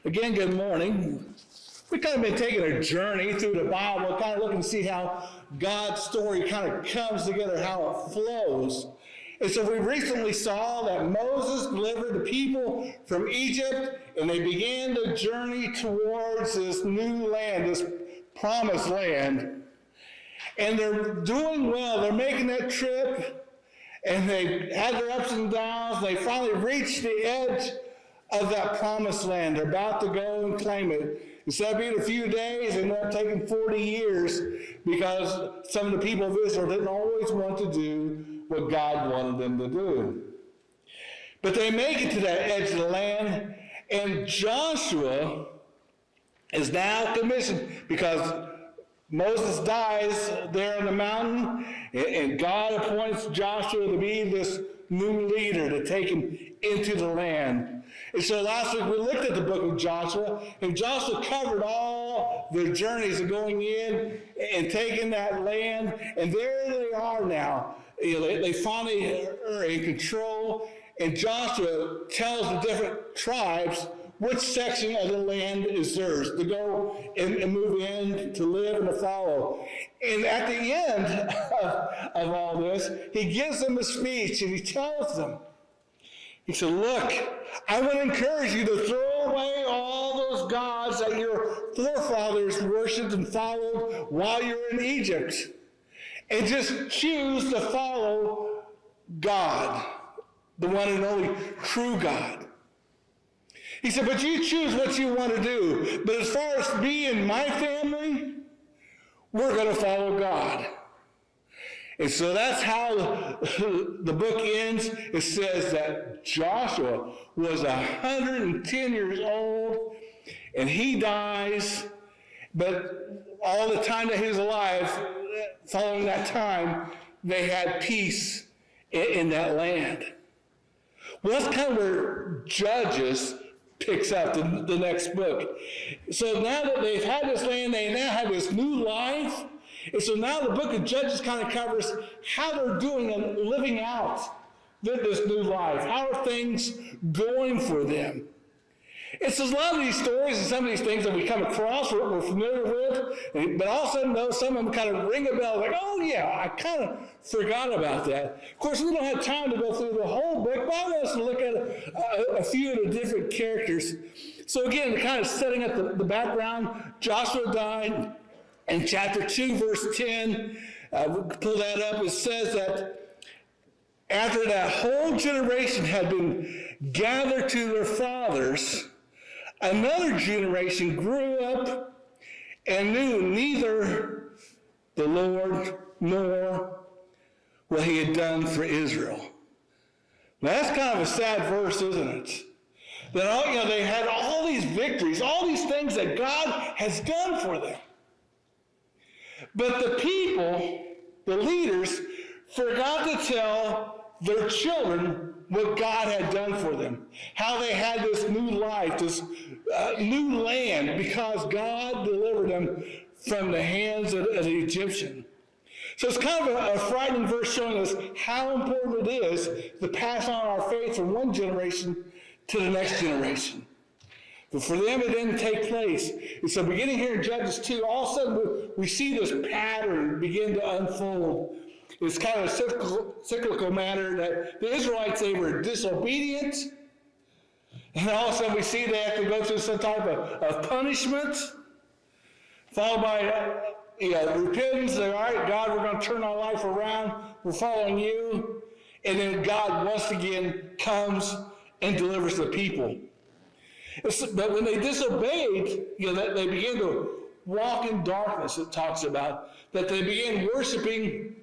Again, good morning. We've kind of been taking a journey through the Bible, kind of looking to see how God's story kind of comes together, how it flows. And so we recently saw that Moses delivered the people from Egypt, and they began the journey towards this new land, this promised land. And they're doing well. They're making that trip, and they had their ups and downs. They finally reached the edge of that promised land. They're about to go and claim it. Instead of being a few days, it ended up taking 40 years because some of the people of Israel didn't always want to do what God wanted them to do. But they make it to that edge of the land, and Joshua is now commissioned because Moses dies there on the mountain, and God appoints Joshua to be this new leader to take him into the land. And so last week we looked at the book of Joshua, and Joshua covered all the journeys of going in and taking that land, and there they are now. They finally are in control, and Joshua tells the different tribes which section of the land is theirs to go and move in, to live and to follow. And at the end of all this, he gives them a speech, and he tells them, he said, look, I want to encourage you to throw away all those gods that your forefathers worshipped and followed while you were in Egypt, and just choose to follow God, the one and only true God. He said, but you choose what you want to do. But as far as me and my family, we're going to follow God. And so that's how the book ends. It says that Joshua was 110 years old, and he dies. But all the time that he was alive, following that time, they had peace in that land. Well, that's kind of where Judges picks up the next book. So now that they've had this land, they now have this new life. And so now the book of Judges kind of covers how they're doing and living out this new life. How are things going for them? It's a lot of these stories and some of these things that we come across, we're familiar with, but all of a sudden, though, some of them kind of ring a bell, like, oh yeah, I kind of forgot about that. Of course, we don't have time to go through the whole book, but I want us to look at a few of the different characters. So again, kind of setting up the background, Joshua died. In chapter 2, verse 10, pull that up, it says that after that whole generation had been gathered to their fathers, another generation grew up and knew neither the Lord nor what he had done for Israel. Now that's kind of a sad verse, isn't it? That they had all these victories, all these things that God has done for them. But the people, the leaders, forgot to tell their children what God had done for them, how they had this new life, this new land, because God delivered them from the hands of the Egyptian. So it's kind of a frightening verse showing us how important it is to pass on our faith from one generation to the next generation. But for them, it didn't take place. And so beginning here in Judges 2, all of a sudden we see this pattern begin to unfold. It's kind of a cyclical matter that the Israelites, they were disobedient. And all of a sudden we see they have to go through some type of punishment, followed by repentance. All right, God, we're going to turn our life around. We're following you. And then God once again comes and delivers the people. But when they disobeyed, that they began to walk in darkness, it talks about, that they began worshiping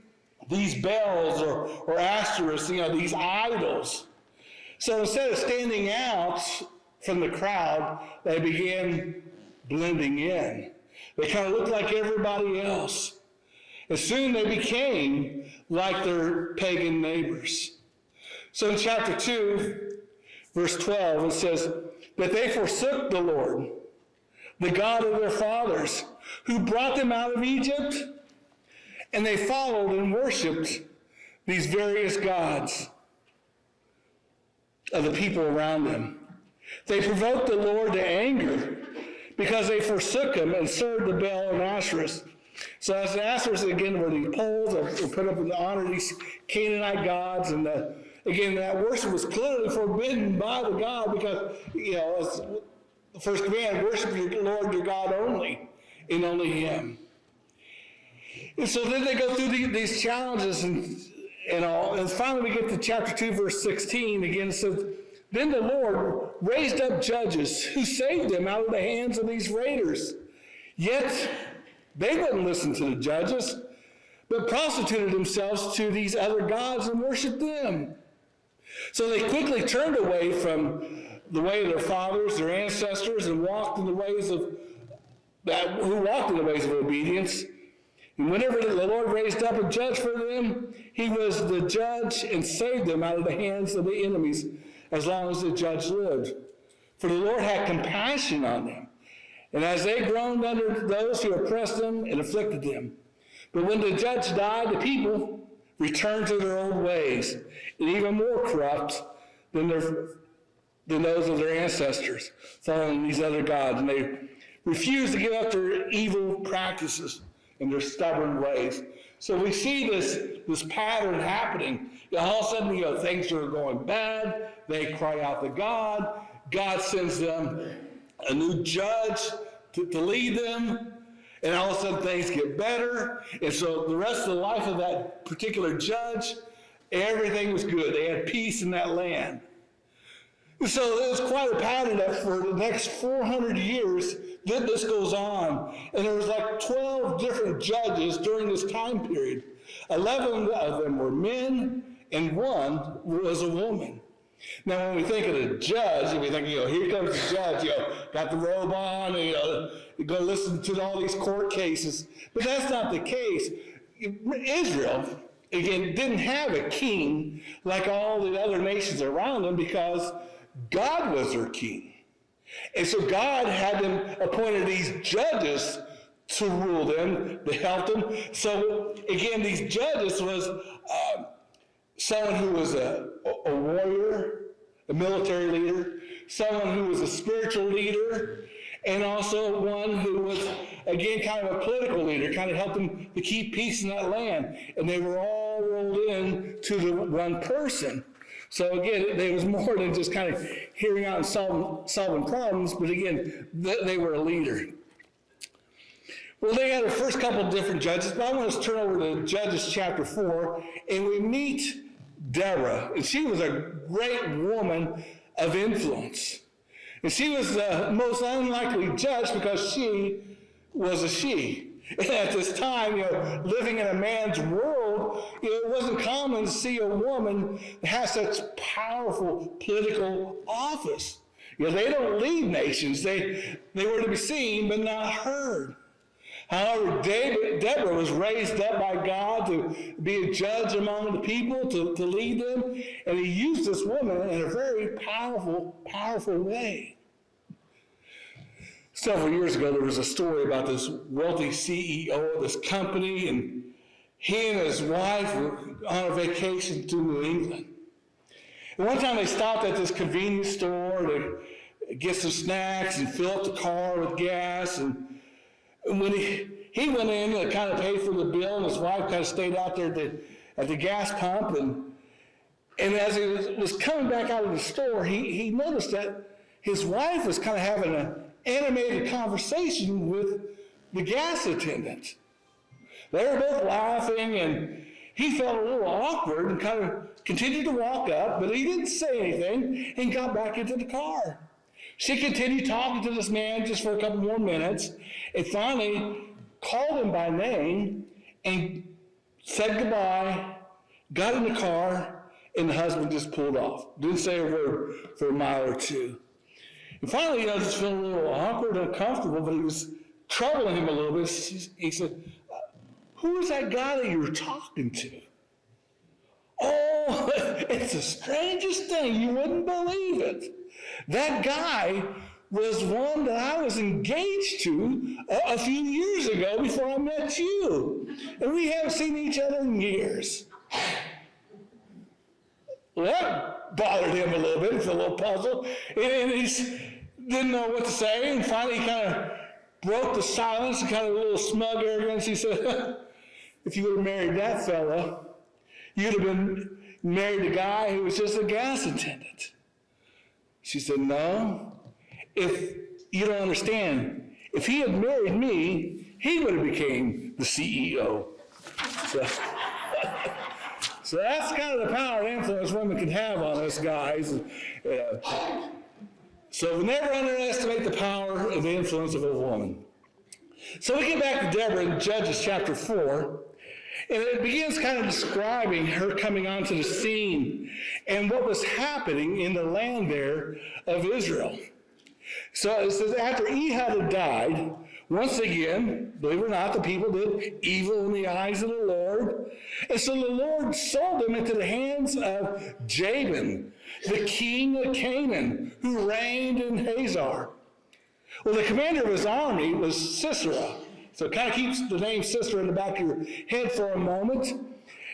these bells or asterisks, these idols. So instead of standing out from the crowd, they began blending in. They kind of looked like everybody else. And soon they became like their pagan neighbors. So in chapter 2, verse 12, it says, that they forsook the Lord, the God of their fathers, who brought them out of Egypt, and they followed and worshipped these various gods of the people around them. They provoked the Lord to anger because they forsook him and served the Baal and Asherah. So as the Asherah, again, were these poles that were put up in honor of these Canaanite gods. And again, that worship was clearly forbidden by the God because, as the first command, worship your Lord your God only, and only him. And so then they go through these challenges and all. And finally we get to chapter 2, verse 16. Again, it says, then the Lord raised up judges who saved them out of the hands of these raiders. Yet they wouldn't listen to the judges, but prostituted themselves to these other gods and worshiped them. So they quickly turned away from the way of their fathers, their ancestors, and walked in the ways of obedience. And whenever the Lord raised up a judge for them, he was the judge and saved them out of the hands of the enemies as long as the judge lived. For the Lord had compassion on them, and as they groaned under those who oppressed them and afflicted them. But when the judge died, the people returned to their old ways, and even more corrupt than those of their ancestors, following these other gods. And they refused to give up their evil practices and their stubborn ways. So we see this pattern happening. All of a sudden, things are going bad. They cry out to God. God sends them a new judge to lead them. And all of a sudden, things get better. And so the rest of the life of that particular judge, everything was good. They had peace in that land. And so it was quite a pattern that for the next 400 years, this goes on. And there was like 12 different judges during this time period. 11 of them were men, and one was a woman. Now, when we think of the judge, we think, here comes the judge, got the robe on, and, you're going to listen to all these court cases. But that's not the case. Israel, again, didn't have a king like all the other nations around them because God was their king. And so God had them appointed these judges to rule them, to help them. So, again, these judges was someone who was a warrior, a military leader, someone who was a spiritual leader, and also one who was, again, kind of a political leader, kind of helped them to keep peace in that land. And they were all rolled in to the one person. So again, there was more than just kind of hearing out and solving problems, but again, they were a leader. Well, they had the first couple of different judges, but I want us to turn over to Judges chapter 4, and we meet Deborah. And she was a great woman of influence. And she was the most unlikely judge because she was a she. And at this time, living in a man's world, it wasn't common to see a woman that has such powerful political office. They don't lead nations. They were to be seen but not heard. However, Deborah was raised up by God to be a judge among the people, to lead them, and he used this woman in a very powerful way. Several years ago, there was a story about this wealthy CEO of this company, and he and his wife were on a vacation to New England. And one time they stopped at this convenience store to get some snacks and fill up the car with gas. And when he went in to kind of pay for the bill, and his wife kind of stayed out there at the gas pump. And as he was coming back out of the store, he noticed that his wife was kind of having an animated conversation with the gas attendant. They were both laughing, and he felt a little awkward and kind of continued to walk up, but he didn't say anything and got back into the car. She continued talking to this man just for a couple more minutes, and finally called him by name and said goodbye, got in the car, and the husband just pulled off. Didn't say a word for a mile or two. And finally, just feeling a little awkward and uncomfortable, but he was troubling him a little bit. He said, "Who is that guy that you were talking to?" "Oh, it's the strangest thing. You wouldn't believe it. That guy was one that I was engaged to a few years ago before I met you. And we haven't seen each other in years." Well, that bothered him a little bit. He's a little puzzled. And he didn't know what to say. And finally, he kind of broke the silence and kind of a little smug arrogance. He said, if you would have married that fella, you'd have been married a guy who was just a gas attendant. She said, no. If you don't understand, if he had married me, he would have became the CEO. So that's kind of the power and influence women can have on us guys. So we never underestimate the power and the influence of a woman. So we get back to Deborah in Judges chapter 4, and it begins kind of describing her coming onto the scene and what was happening in the land there of Israel. So it says, after Ehud had died, once again, believe it or not, the people did evil in the eyes of the Lord. And so the Lord sold them into the hands of Jabin, the king of Canaan, who reigned in Hazor. Well, the commander of his army was Sisera. So it kind of keeps the name Sisera in the back of your head for a moment.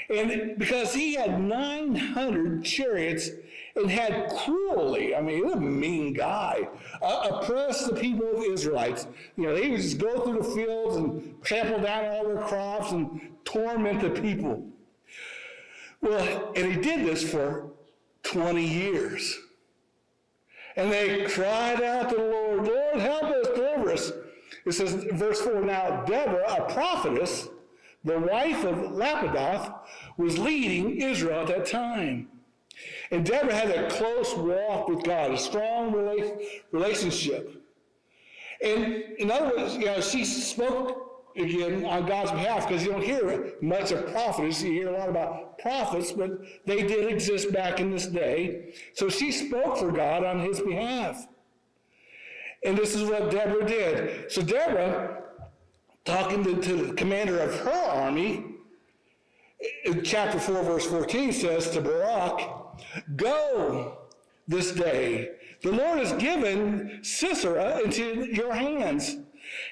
And because he had 900 chariots and had cruelly, I mean, he was a mean guy, oppressed the people of the Israelites. He would just go through the fields and trample down all their crops and torment the people. Well, and he did this for 20 years. And they cried out to the Lord, Lord, help us, deliver us. It says in verse 4, now Deborah, a prophetess, the wife of Lapidoth, was leading Israel at that time. And Deborah had a close walk with God, a strong relationship. And in other words, she spoke again on God's behalf, because you don't hear much of prophets. You hear a lot about prophets, but they did exist back in this day. So she spoke for God on his behalf. And this is what Deborah did. So Deborah, talking to the commander of her army, in chapter 4, verse 14 says to Barak, go this day. The Lord has given Sisera into your hands.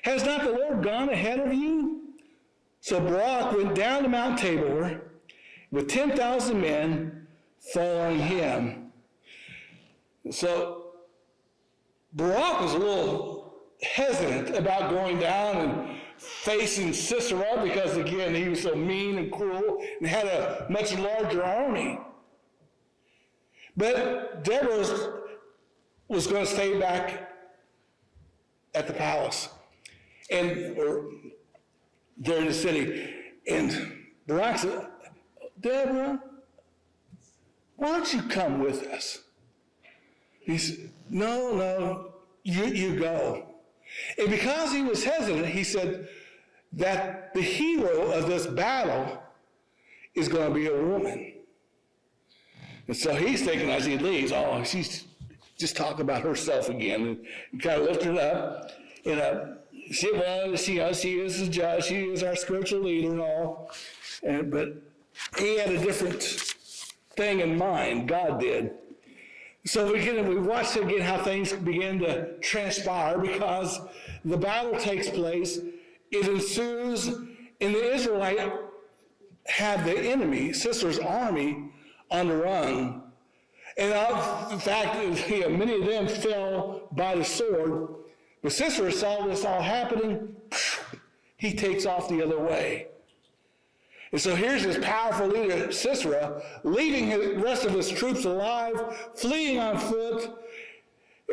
Has not the Lord gone ahead of you? So Barak went down to Mount Tabor with 10,000 men following him. So Barak was a little hesitant about going down and facing Sisera because, again, he was so mean and cruel and had a much larger army. But Deborah was going to stay back at the palace or there in the city. And Barak said, Deborah, why don't you come with us? He said, no, you go. And because he was hesitant, he said that the hero of this battle is going to be a woman. And so he's thinking as he leaves, she's just talking about herself again. And kind of lifted her up. She is the judge. She is our spiritual leader and all. But he had a different thing in mind. God did. So we watch again how things begin to transpire because the battle takes place. It ensues, and the Israelites have the enemy, Sisera's army, on the run. And in fact, many of them fell by the sword. But Sisera saw this all happening. He takes off the other way. And so here's this powerful leader, Sisera, leaving the rest of his troops alive, fleeing on foot.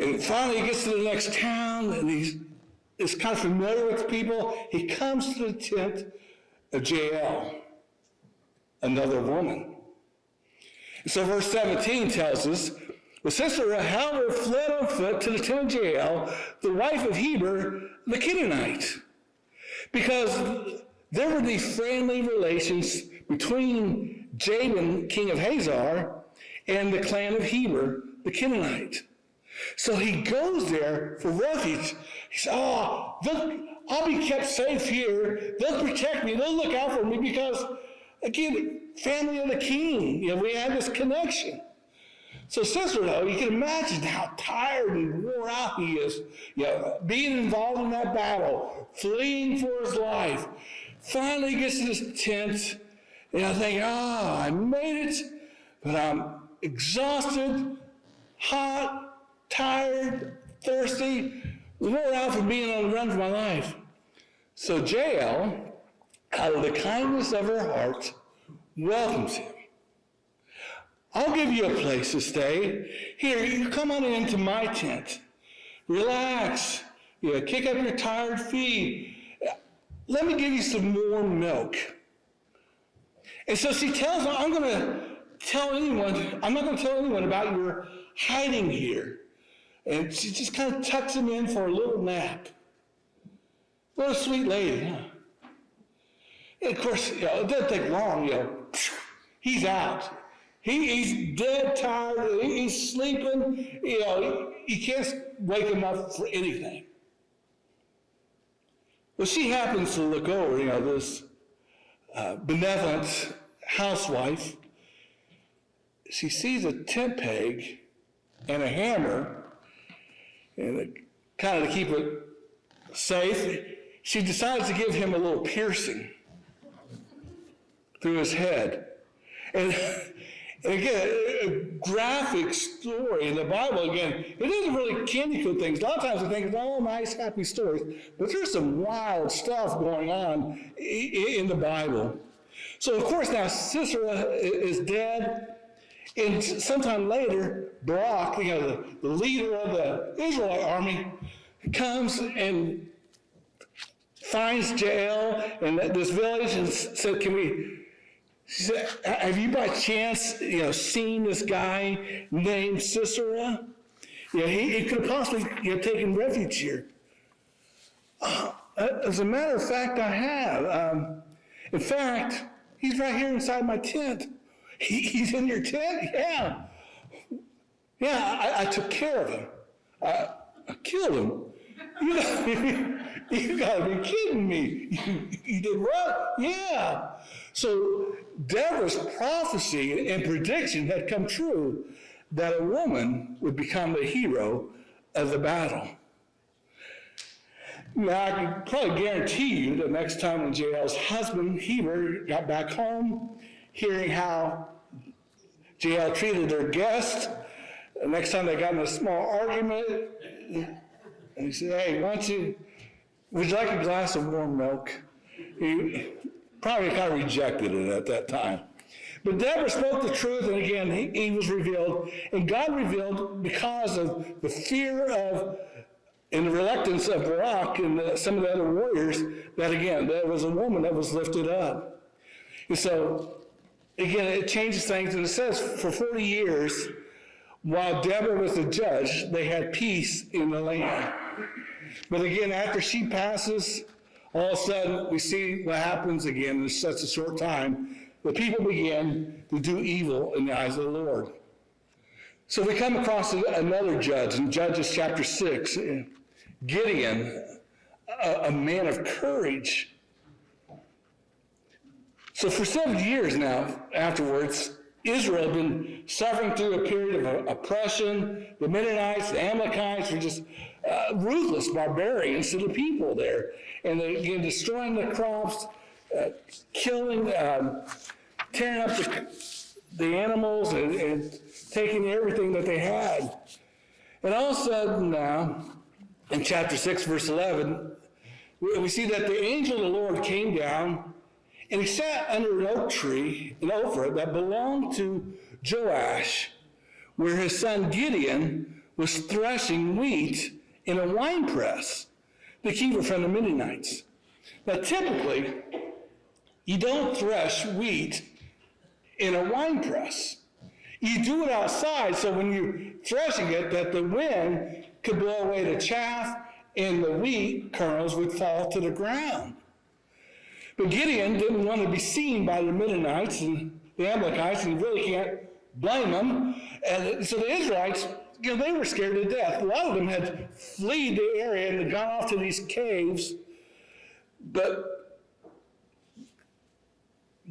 And finally he gets to the next town, and he's kind of familiar with people. He comes to the tent of Jael, another woman. And so verse 17 tells us, but Sisera, however, fled on foot to the tent of Jael, the wife of Heber, the Canaanite, because there were these friendly relations between Jabin, king of Hazor, and the clan of Heber, the Canaanite. So he goes there for refuge. He says, I'll be kept safe here. They'll protect me. They'll look out for me because, again, family of the king. We have this connection. So Sisera, though, you can imagine how tired and wore out he is, being involved in that battle, fleeing for his life. Finally gets to this tent, and I think, I made it, but I'm exhausted, hot, tired, thirsty, wore out from being on the run for my life. So Jael, out of the kindness of her heart, welcomes him. I'll give you a place to stay. Here, you come on into my tent. Relax. Kick up your tired feet. Let me give you some warm milk. And so she tells him, I'm not going to tell anyone about your hiding here. And she just kind of tucks him in for a little nap. What a sweet lady, huh? And of course, it doesn't take long, he's out. He's dead tired, he's sleeping, you can't wake him up for anything. Well, she happens to look over, this benevolent housewife. She sees a tent peg and a hammer, and kind of to keep it safe, she decides to give him a little piercing through his head. And again, a graphic story in the Bible. Again, it doesn't really candy coat things. A lot of times I think it's all nice, happy stories, but there's some wild stuff going on in the Bible. So, of course, now Sisera is dead, and sometime later, Barak, the leader of the Israelite army, comes and finds Jael in this village and said, she said, have you by chance, seen this guy named Sisera? He could have possibly taken refuge here. As a matter of fact, I have. In fact, he's right here inside my tent. He's in your tent? Yeah. Yeah, I took care of him. I killed him. You gotta be kidding me. You did what? Yeah. So Deborah's prophecy and prediction had come true that a woman would become the hero of the battle. Now, I can probably guarantee you that next time when Jael's husband, Heber, got back home, hearing how Jael treated their guest, the next time they got in a small argument, and he said, hey, would you like a glass of warm milk? He probably kind of rejected it at that time. But Deborah spoke the truth, and again, he was revealed. And God revealed because of the fear of and the reluctance of Barak and some of the other warriors, that again, there was a woman that was lifted up. And so, again, it changes things. And it says for 40 years, while Deborah was the judge, they had peace in the land. But again, after she passes, all of a sudden, we see what happens again in such a short time. The people begin to do evil in the eyes of the Lord. So we come across another judge in Judges chapter 6, Gideon, a man of courage. So for 7 years now, afterwards, Israel had been suffering through a period of oppression. The Mennonites, the Amalekites were just ruthless barbarians to the people there. And they began destroying the crops, killing, tearing up the animals and taking everything that they had. And all of a sudden now, in chapter 6, verse 11, we see that the angel of the Lord came down, and he sat under an oak tree in Ophrah that belonged to Joash, where his son Gideon was threshing wheat in a winepress to keep it from the Midianites. Now, typically, you don't thresh wheat in a winepress. You do it outside, so when you're threshing it, that the wind could blow away the chaff and the wheat kernels would fall to the ground. But Gideon didn't want to be seen by the Midianites and the Amalekites, and you really can't blame them. And so the Israelites, they were scared to death. A lot of them had fled the area and had gone off to these caves. But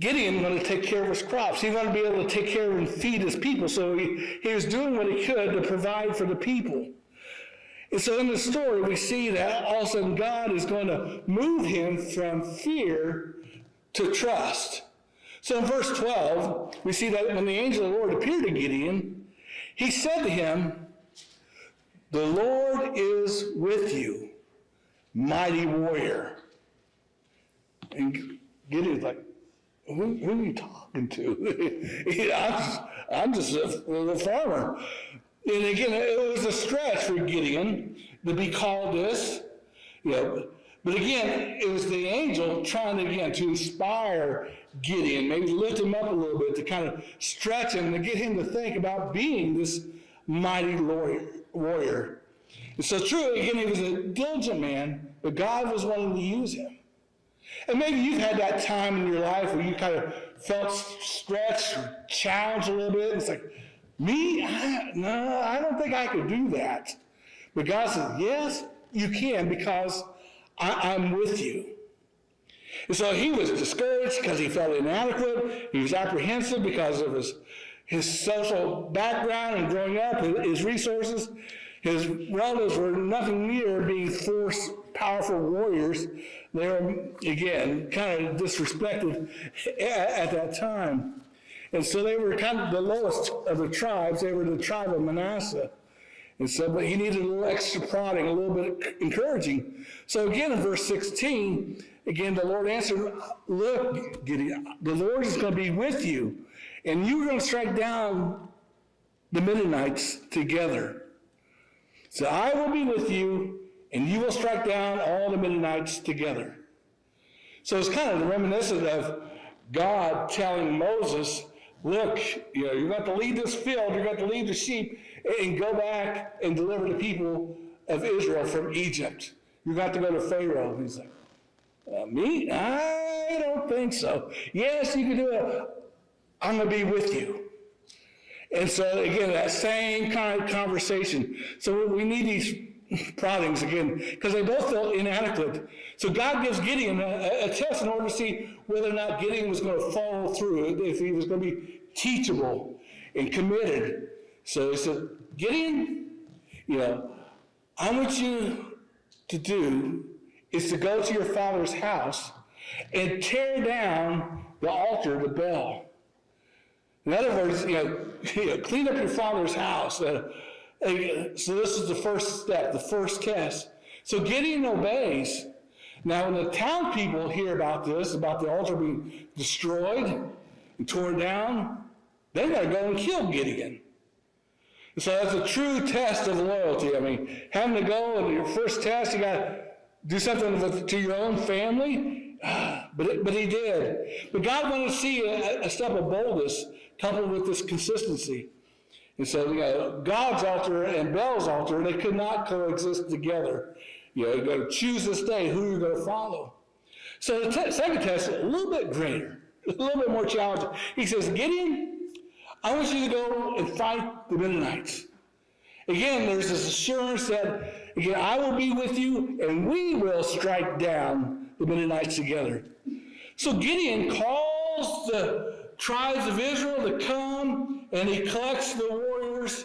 Gideon wanted to take care of his crops. He wanted to be able to take care of and feed his people. So he was doing what he could to provide for the people. And so in the story, we see that all of a sudden God is going to move him from fear to trust. So in verse 12, we see that when the angel of the Lord appeared to Gideon, he said to him, "The Lord is with you, mighty warrior." And Gideon's like, who are you talking to? I'm just a farmer. And again, it was a stretch for Gideon to be called this. But again, it was the angel trying to inspire Gideon, maybe lift him up a little bit to kind of stretch him, to get him to think about being this mighty warrior. And so true, again, he was a diligent man, but God was wanting to use him. And maybe you've had that time in your life where you kind of felt stretched or challenged a little bit. It's like, me? No, I don't think I could do that. But God says, yes, you can, because I'm with you. And so he was discouraged because he felt inadequate. He was apprehensive because of his social background and growing up, his resources. His relatives were nothing near being powerful warriors. They were, again, kind of disrespected at that time. And so they were kind of the lowest of the tribes. They were the tribe of Manasseh. And so, but he needed a little extra prodding, a little bit encouraging. So again, in verse 16, again, the Lord answered, "Look, Gideon, the Lord is going to be with you, and you're going to strike down the Midianites together. So I will be with you, and you will strike down all the Midianites together." So it's kind of reminiscent of God telling Moses, look, you're going to lead this field, you're going to lead the sheep, and go back and deliver the people of Israel from Egypt. You're going to go to Pharaoh. And he's like, me? I don't think so. Yes, you can do it. I'm going to be with you. And so, again, that same kind of conversation. So we need these proddings, again, because they both felt inadequate. So God gives Gideon a test in order to see whether or not Gideon was going to follow through, if he was going to be teachable and committed. So he said, Gideon, I want you to do is to go to your father's house and tear down the altar to Baal. In other words, clean up your father's house. So this is the first step, the first test. So Gideon obeys. Now, when the town people hear about this, about the altar being destroyed and torn down, they got to go and kill Gideon. And so that's a true test of loyalty. I mean, having to go and your first test, you got to do something to your own family. But he did. But God wanted to see a step of boldness coupled with this consistency. And so, God's altar and Baal's altar, they could not coexist together. You've got to choose this day who you're going to follow. So the second test is a little bit greater, a little bit more challenging. He says, Gideon, I want you to go and fight the Midianites. Again, there's this assurance that, again, I will be with you, and we will strike down the Midianites together. So Gideon calls the tribes of Israel to come, and he collects the warriors.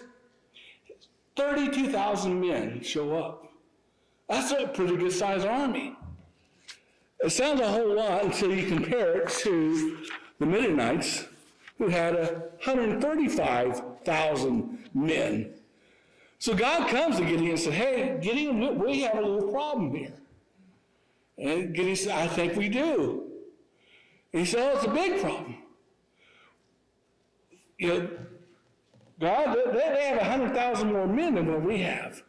32,000 men show up. That's a pretty good-sized army. It sounds a whole lot until you compare it to the Midianites, who had 135,000 men. So God comes to Gideon and said, hey, Gideon, we have a little problem here. And Gideon said, I think we do. And he said, oh, it's a big problem. God, they have 100,000 more men than what we have.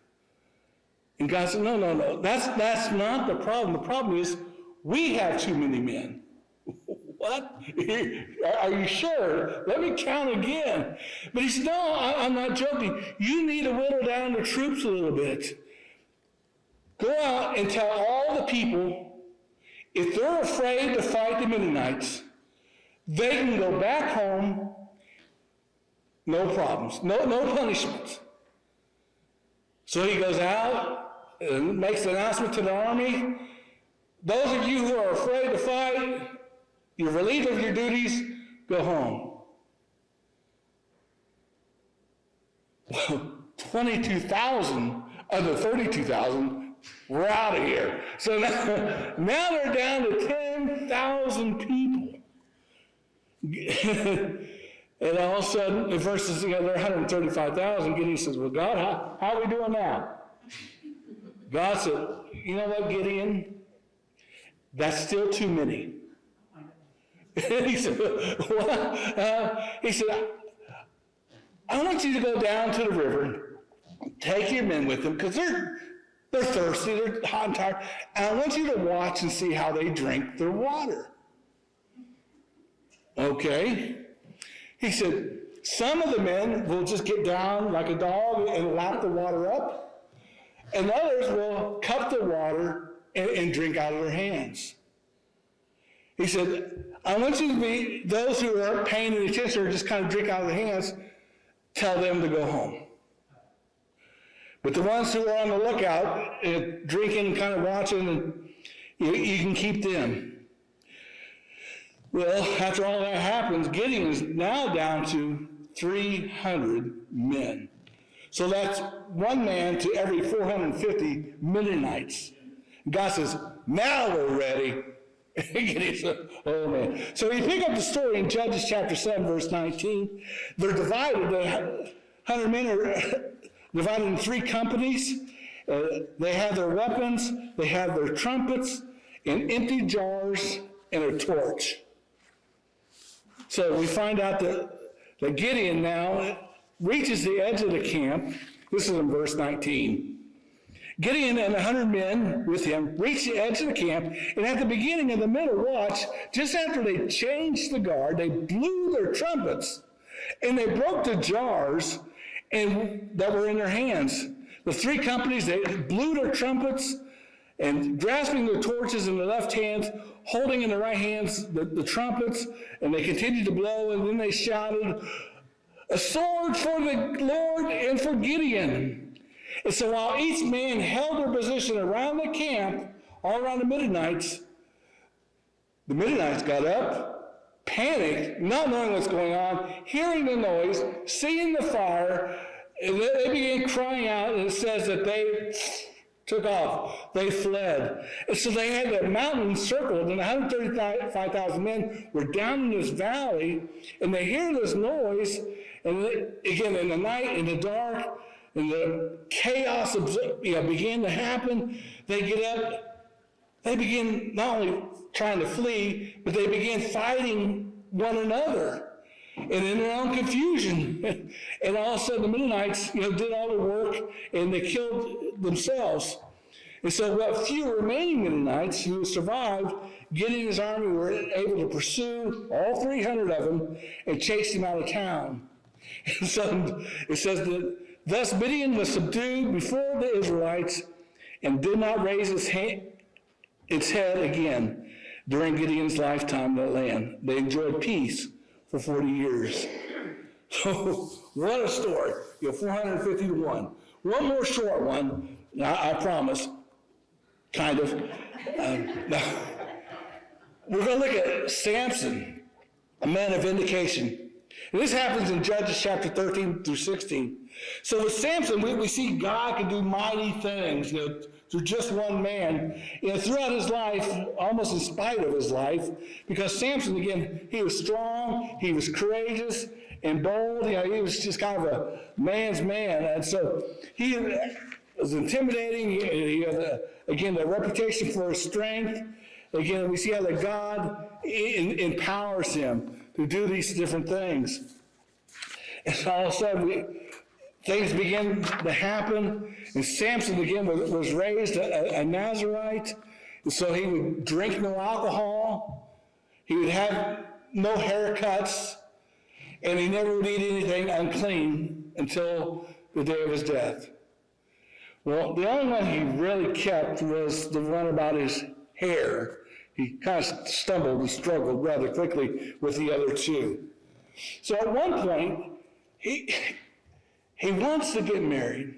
And God said, no, that's not the problem. The problem is we have too many men. What? Are you sure? Let me count again. But he said, no, I'm not joking. You need to whittle down the troops a little bit. Go out and tell all the people, if they're afraid to fight the Midianites, they can go back home, no problems, no punishments. So he goes out and makes the announcement to the army. Those of you who are afraid to fight, you're relieved of your duties, go home. Well, 22,000 of the 32,000 were out of here. So now they're down to 10,000 people. And all of a sudden, in verses, there are 135,000. Gideon says, well, God, how are we doing now? God said, you know what, Gideon? That's still too many. He said, what? He said, I want you to go down to the river, take your men with them, because they're thirsty, they're hot and tired, and I want you to watch and see how they drink their water. Okay. He said, some of the men will just get down like a dog and lap the water up, and others will cup the water and drink out of their hands. He said, I want you to be, those who aren't paying any attention or just kind of drink out of their hands, tell them to go home. But the ones who are on the lookout, drinking and kind of watching, you can keep them. Well, after all that happens, Gideon is now down to 300 men. So that's one man to every 450 Midianites. God says, now we're ready. Gideon said, oh man. So you pick up the story in Judges chapter 7, verse 19. They're divided. The 100 men are divided in 3 companies. They have their weapons, they have their trumpets, and empty jars, and a torch. So we find out that Gideon now reaches the edge of the camp. This is in verse 19. Gideon and 100 men with him reached the edge of the camp, and at the beginning of the middle watch, just after they changed the guard, they blew their trumpets, and they broke the jars that were in their hands. The 3 companies, they blew their trumpets, and grasping their torches in their left hands, holding in their right hands the trumpets, and they continued to blow, and then they shouted, a sword for the Lord and for Gideon. And so while each man held their position around the camp, all around the Midianites got up, panicked, not knowing what's going on, hearing the noise, seeing the fire, and they began crying out, and it says that they took off. They fled. And so they had the mountain encircled, and 135,000 men were down in this valley, and they hear this noise, and again, in the night, in the dark, and the chaos began to happen. They get up. They begin not only trying to flee, but they began fighting one another. And in their own confusion, and all of a sudden the Midianites, did all the work, and they killed themselves. And so what few remaining Midianites who survived, Gideon's army were able to pursue all 300 of them and chase them out of town. And so it says that thus Midian was subdued before the Israelites and did not raise its head again during Gideon's lifetime in the land. They enjoyed peace for 40 years. So, what a story. 450 to 1. One more short one, I promise, kind of. Now, we're going to look at Samson, a man of vindication. And this happens in Judges chapter 13 through 16. So with Samson, we see God can do mighty things, through just one man, throughout his life, almost in spite of his life, because Samson, again, he was strong, he was courageous and bold, he was just kind of a man's man, and so he was intimidating, he had, again, a reputation for his strength. Again, we see how that God empowers him to do these different things. And so all of a sudden, things begin to happen, and Samson again was raised a Nazirite, and so he would drink no alcohol, he would have no haircuts, and he never would eat anything unclean until the day of his death. Well, the only one he really kept was the one about his hair. He kind of stumbled and struggled rather quickly with the other 2. So at one point, he wants to get married.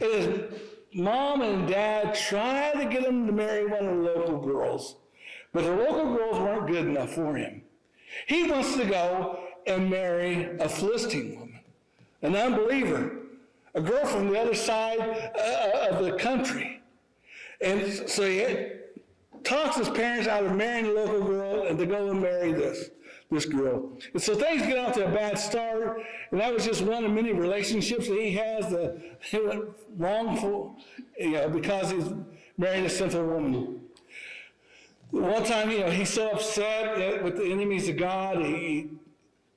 And his mom and dad try to get him to marry one of the local girls, but the local girls weren't good enough for him. He wants to go and marry a Philistine woman, an unbeliever, a girl from the other side of the country. And so he talks his parents out of marrying the local girl and to go and marry this this girl. And so things get off to a bad start, and that was just one of many relationships that he has that he went wrongful, because he's married a sinful woman. One time, he's so upset with the enemies of God, he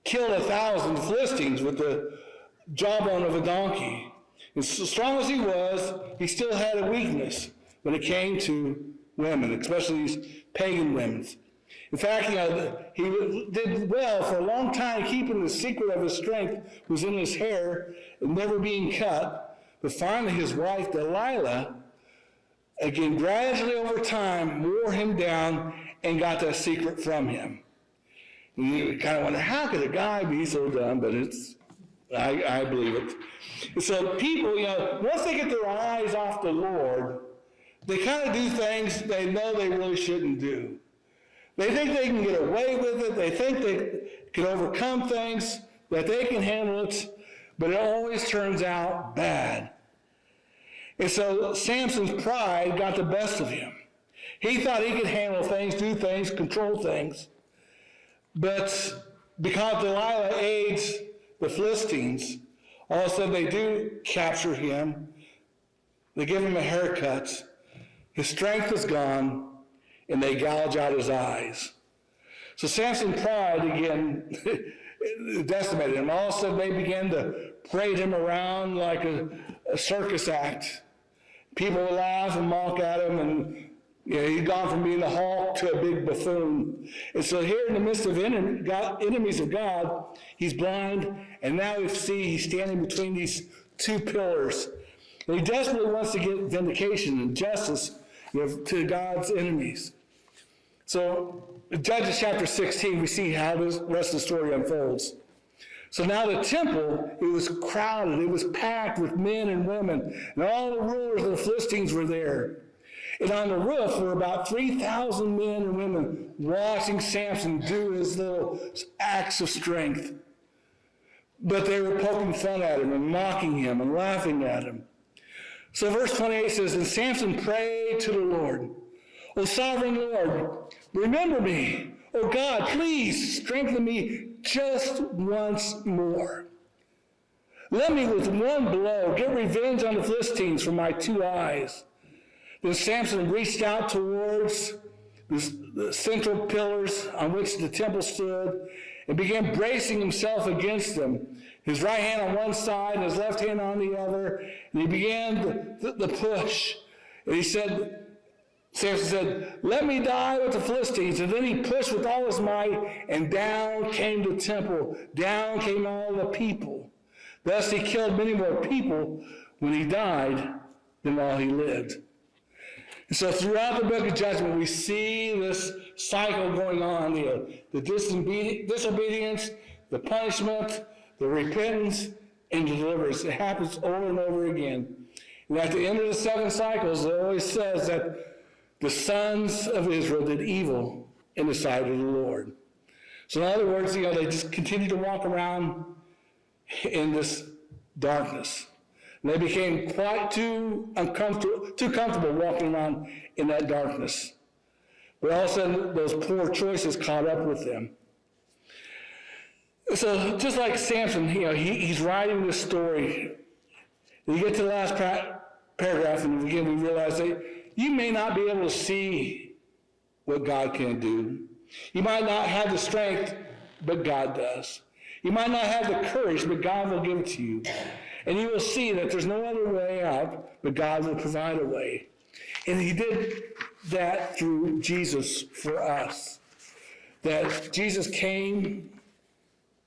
killed 1,000 Philistines with the jawbone of a donkey. As strong as he was, he still had a weakness when it came to women, especially these pagan women. In fact, he did well for a long time, keeping the secret of his strength was in his hair and never being cut. But finally, his wife, Delilah, again, gradually over time, wore him down and got that secret from him. And you kind of wonder, how could a guy be so dumb? But I believe it. And so people, once they get their eyes off the Lord, they kind of do things they know they really shouldn't do. They think they can get away with it. They think they can overcome things, that they can handle it, but it always turns out bad. And so Samson's pride got the best of him. He thought he could handle things, do things, control things. But because Delilah aids the Philistines, all of a sudden they do capture him. They give him a haircut. His strength is gone, and they gouge out his eyes. So Samson's pride, again, decimated him. All of a sudden they began to parade him around like a circus act. People would laugh and mock at him, and he'd gone from being a hawk to a big buffoon. And so here in the midst of enemies of God, he's blind, and now we see he's standing between these two pillars. And he desperately wants to get vindication and justice to God's enemies. So in Judges chapter 16, we see how this rest of the story unfolds. So now the temple, it was crowded, it was packed with men and women, and all the rulers of the Philistines were there. And on the roof were about 3,000 men and women watching Samson do his little acts of strength. But they were poking fun at him and mocking him and laughing at him. So verse 28 says, and Samson prayed to the Lord, O sovereign Lord, remember me. O God, please strengthen me just once more. Let me with one blow get revenge on the Philistines for my 2 eyes. Then Samson reached out towards the central pillars on which the temple stood and began bracing himself against them, his right hand on one side and his left hand on the other, and he began the push. And Samson said, let me die with the Philistines. And then he pushed with all his might, and down came the temple, down came all the people. Thus he killed many more people when he died than while he lived. And so throughout the book of Judgment, we see this cycle going on, the disobedience, the punishment, the repentance, and the deliverance. It happens over and over again. And at the end of the 7 cycles, it always says that the sons of Israel did evil in the sight of the Lord. So in other words, they just continue to walk around in this darkness. And they became quite too comfortable walking around in that darkness. But all of a sudden, those poor choices caught up with them. So just like Samson, he's writing this story. And you get to the last paragraph, and again, we realize that you may not be able to see what God can do. You might not have the strength, but God does. You might not have the courage, but God will give it to you. And you will see that there's no other way out, but God will provide a way. And he did that through Jesus for us. That Jesus came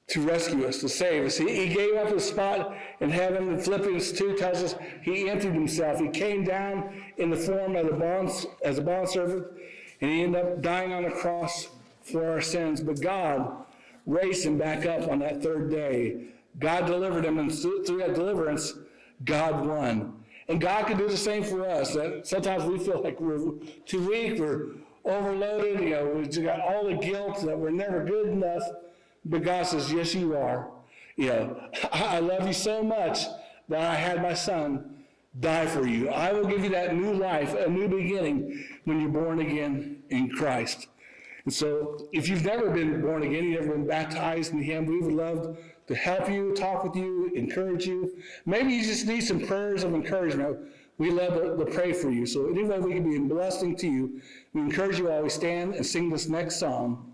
to rescue us, to save us. He gave up his spot in heaven. In Philippians 2 tells us he emptied himself. He came down in the form of as a bondservant, and he ended up dying on the cross for our sins. But God raised him back up on that 3rd day. God delivered him, and through that deliverance, God won. And God can do the same for us. Sometimes we feel like we're too weak, we're overloaded, we've got all the guilt that we're never good enough. But God says, yes, you are. I love you so much that I had my son die for you. I will give you that new life, a new beginning when you're born again in Christ. And so if you've never been born again, you've never been baptized in him, we would love to help you, talk with you, encourage you. Maybe you just need some prayers of encouragement. We love to pray for you. So any way we can be a blessing to you, we encourage you while we stand and sing this next song.